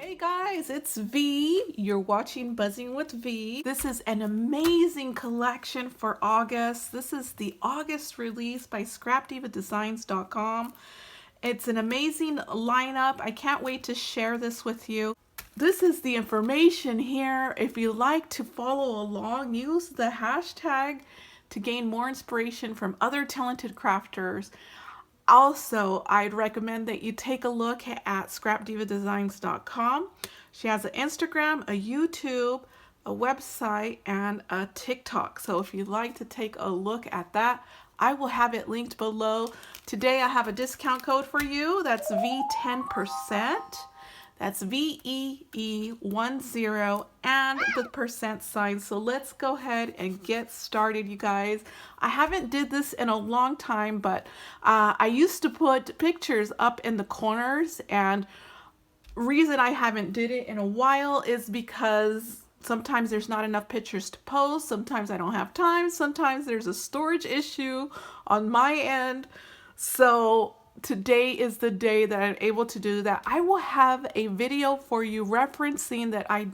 Hey guys, it's V. You're watching Buzzing with V. This is an amazing collection for August. This is the August release by scrapdivadesigns.com. It's an amazing lineup. I can't wait to share this with you. This is the information here. If you like to follow along, use the hashtag to gain more inspiration from other talented crafters. Also, I'd recommend that you take a look at scrapdivadesigns.com. She has an Instagram, a YouTube, a website, and a TikTok. So if you'd like to take a look at that, I will have it linked below. Today I have a discount code for you. That's V10%. That's VEE10 and the percent sign. So let's go ahead and get started, you guys. I haven't did this in a long time, but I used to put pictures up in the corners, and reason I haven't did it in a while is because sometimes there's not enough pictures to post. Sometimes I don't have time. Sometimes there's a storage issue on my end. So today is the day that I'm able to do that. I will have a video for you referencing that I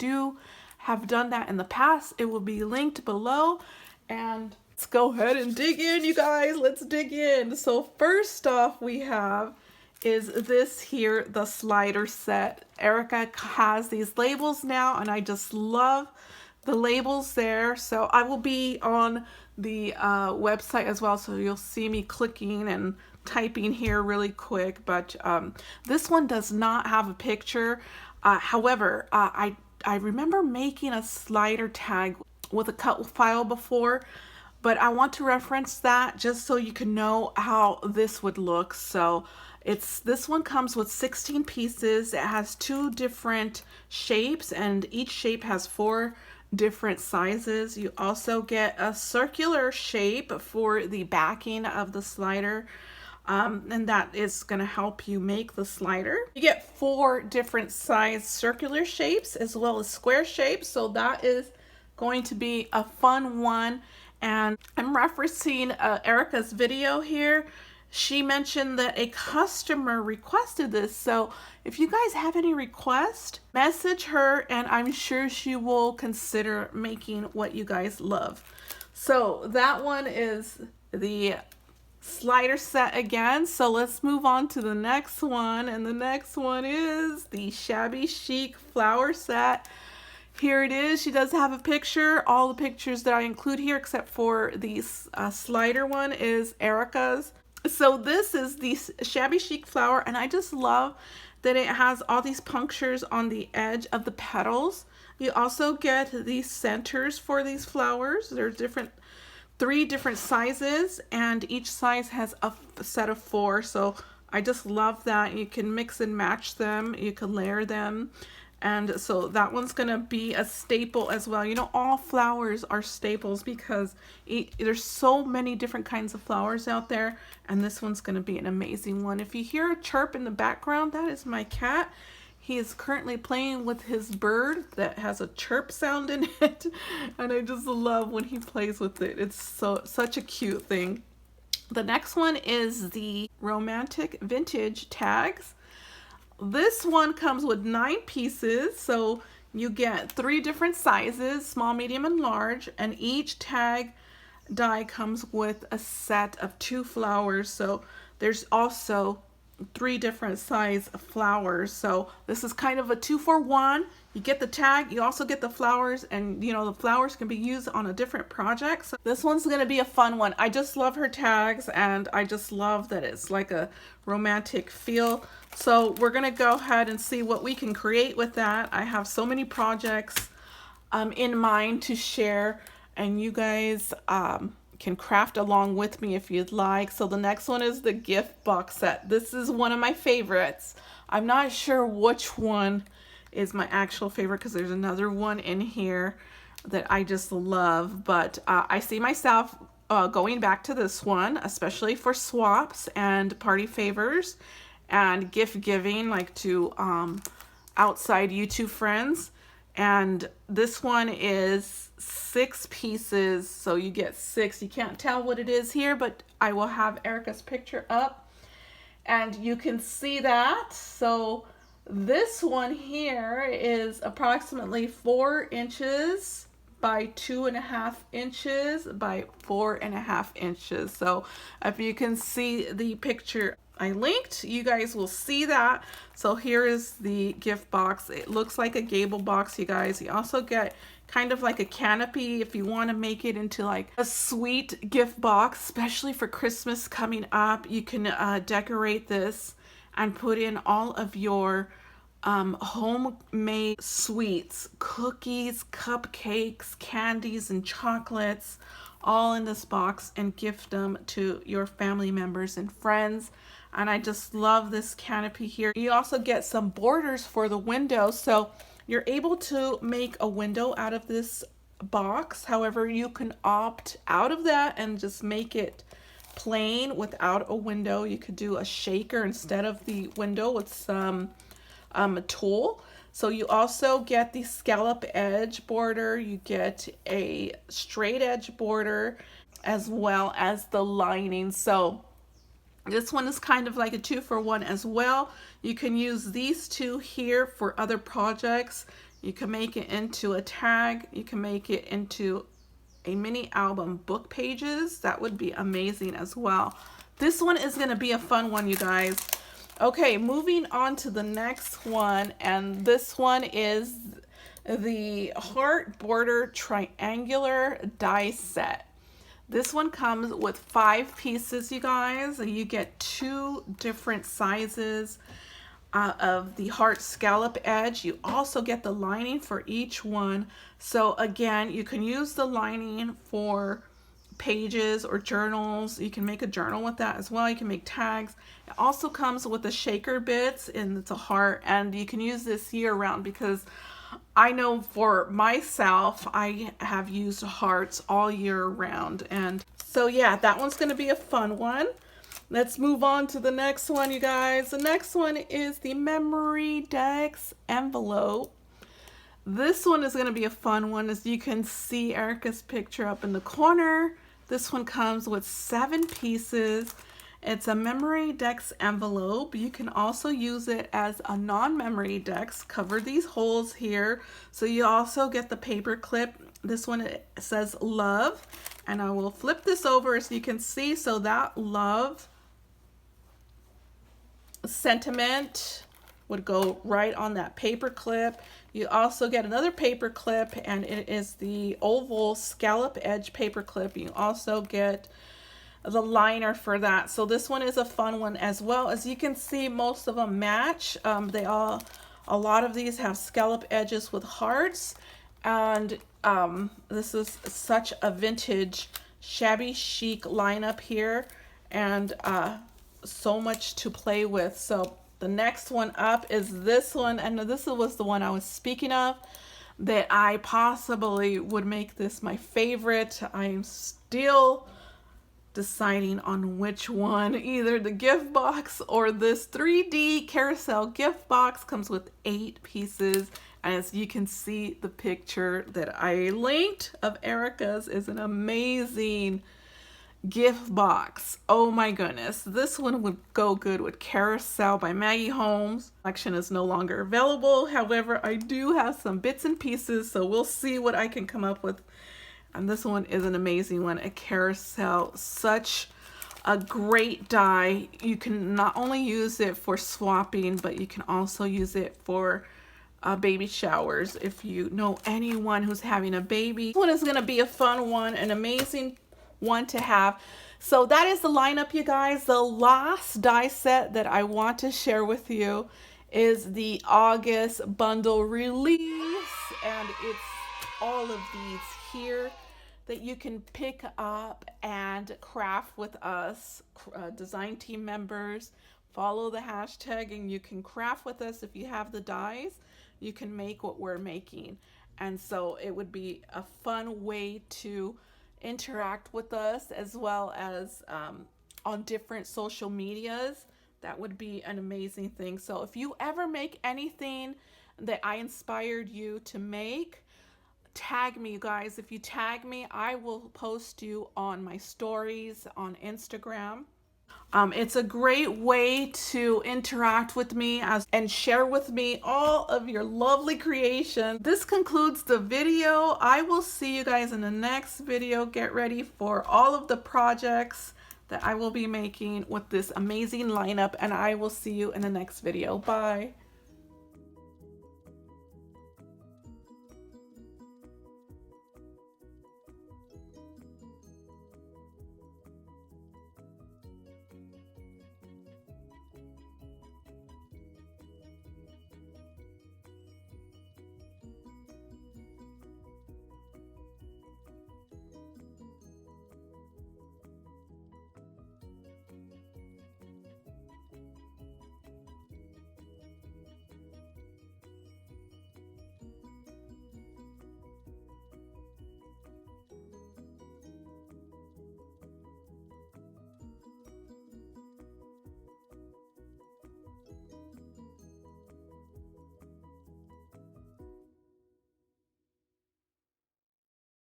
have done that in the past. It will be linked below, and let's go ahead and dig in, you guys. Let's dig in. So first off we have is this here, the slider set. Erica has these labels now, and I just love the labels there. So I will be on the website as well, so you'll see me clicking and typing here really quick. But this one does not have a picture. However, I remember making a slider tag with a cut file before, but I want to reference that just so you can know how this would look. So this one comes with 16 pieces. It has 2 different shapes, and each shape has 4 different sizes. You also get a circular shape for the backing of the slider, and that is going to help you make the slider. You get 4 different size circular shapes as well as square shapes, so that is going to be a fun one. And I'm referencing Erica's video here. She mentioned that a customer requested this, so if you guys have any requests, message her and I'm sure she will consider making what you guys love. So that one is the slider set again. So let's move on to the next one, and the next one is the shabby chic flower set. Here it is. She does have a picture. All the pictures that I include here except for the slider one is Erica's. So this is the shabby chic flower, and I just love that it has all these punctures on the edge of the petals. You also get these centers for these flowers. They're 3 different sizes, and each size has a set of 4. So I just love that. You can mix and match them. You can layer them. And so that one's going to be a staple as well. You know, all flowers are staples because there's so many different kinds of flowers out there. And this one's going to be an amazing one. If you hear a chirp in the background, that is my cat. He is currently playing with his bird that has a chirp sound in it. And I just love when he plays with it. It's such a cute thing. The next one is the romantic vintage tags. This one comes with 9 pieces, so you get 3 different sizes, small, medium, and large, and each tag die comes with a set of 2 flowers. So there's also 3 different size flowers. So this is kind of a 2-for-1. You get the tag, you also get the flowers, and you know, the flowers can be used on a different project. So this one's going to be a fun one. I just love her tags, and I just love that it's like a romantic feel. So we're going to go ahead and see what we can create with that. I have so many projects in mind to share, and you guys can craft along with me if you'd like. So the next one is the gift box set. This is one of my favorites. I'm not sure which one is my actual favorite because there's another one in here that I just love, but I see myself going back to this one, especially for swaps and party favors and gift giving, like to outside YouTube friends. And this one is 6 pieces, so you get 6. You can't tell what it is here, but I will have Erica's picture up and you can see that. So This one here is approximately 4 inches by 2.5 inches by 4.5 inches. So if you can see the picture I linked, you guys will see that. So here is the gift box. It looks like a gable box, you guys. You also get kind of like a canopy if you want to make it into like a sweet gift box, especially for Christmas coming up. You can decorate this and put in all of your homemade sweets, cookies, cupcakes, candies, and chocolates, all in this box, and gift them to your family members and friends. And I just love this canopy here. You also get some borders for the window, so you're able to make a window out of this box. However, you can opt out of that and just make it plain without a window. You could do a shaker instead of the window with some tulle. So you also get the scallop edge border, you get a straight edge border, as well as the lining. So this one is kind of like a 2-for-1 as well. You can use these two here for other projects. You can make it into a tag. You can make it into a mini album book pages. That would be amazing as well. This one is going to be a fun one, you guys. Okay, moving on to the next one, and this one is the heart border triangular die set. This one comes with 5 pieces, you guys. You get 2 different sizes of the heart scallop edge. You also get the lining for each one. So again, you can use the lining for pages or journals. You can make a journal with that as well. You can make tags. It also comes with the shaker bits, and it's a heart, and you can use this year round, because I know for myself, I have used hearts all year round. And so yeah, that one's going to be a fun one. Let's move on to the next one, you guys. The next one is the memory decks envelope. This one is going to be a fun one. As you can see Erica's picture up in the corner, this one comes with 7 pieces. It's a memory decks envelope. You can also use it as a non-memory decks. Cover these holes here. So you also get the paper clip. This one, it says love. And I will flip this over so you can see. So that love sentiment would go right on that paper clip. You also get another paper clip, and it is the oval scallop edge paper clip. You also get the liner for that. So this one is a fun one as well. As you can see, most of them match. A lot of these have scallop edges with hearts, and this is such a vintage shabby chic lineup here, and so much to play with. So the next one up is this one, and this was the one I was speaking of, that I possibly would make this my favorite. I'm still deciding on which one, either the gift box or this 3D carousel gift box. Comes with 8 pieces, and as you can see, the picture that I linked of Erica's is an amazing gift box. Oh my goodness, this one would go good with Carousel by Maggie Holmes. Collection is no longer available. However, I do have some bits and pieces, so we'll see what I can come up with. And this one is an amazing one, a Carousel. Such a great die. You can not only use it for swapping, but you can also use it for baby showers if you know anyone who's having a baby. This one is going to be a fun one, an amazing one to have. So that is the lineup, you guys. The last die set that I want to share with you is the August bundle release, and it's all of these here that you can pick up and craft with us, design team members. Follow the hashtag and you can craft with us. If you have the dies, you can make what we're making. And so it would be a fun way to interact with us, as well as on different social medias. That would be an amazing thing. So if you ever make anything that I inspired you to make, tag me, you guys. If you tag me, I will post you on my stories on Instagram. It's a great way to interact with me and share with me all of your lovely creations. This concludes the video. I will see you guys in the next video. Get ready for all of the projects that I will be making with this amazing lineup, and I will see you in the next video. Bye.